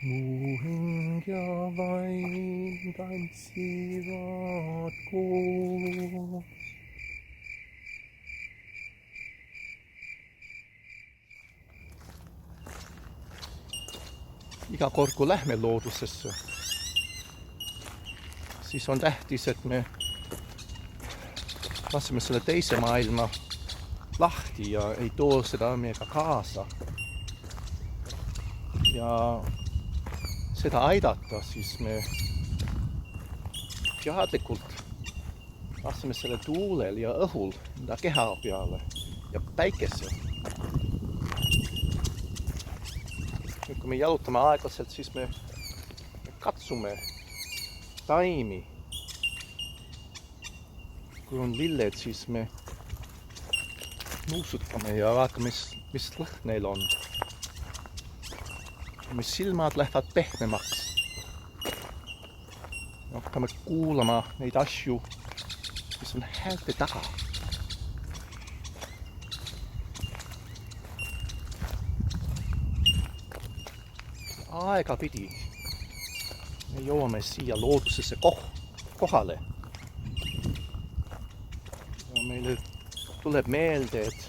Mu hing ja vaim tantsivad koos. Iga kord, kui lähme loodusesse, siis on tähtis, et me laseme selle teise maailma lahti ja ei too seda meiega kaasa. Ja seda aidata, siis me teadlikult laseme selle tuulel ja õhul enda keha peale ja päikesel. Kui me jalutame aeglaselt, siis me katsume taimi. Kui on lilled, siis me nuusutame ja vaatame, mis lõhn neil on. Mis silmad lähevad pehmemaks. Hakkame kuulama neid asju, mis on häälte taga. Aega pidi me jõuame siia loodusesse kohale. Ja meile tuleb meelde, et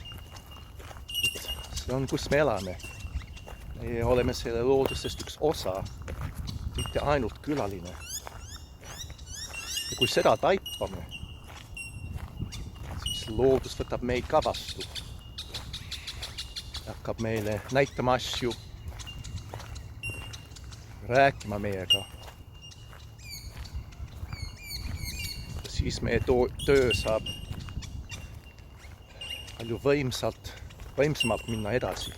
see on, kus me elame. Me oleme selle loodusest üks osa, mitte ainult külaline. Ja kui seda taipame, siis loodus võtab meid ka vastu. Hakkab meile näitama asju, rääkima meiega. Ja siis meie töö saab palju võimsamalt minna edasi.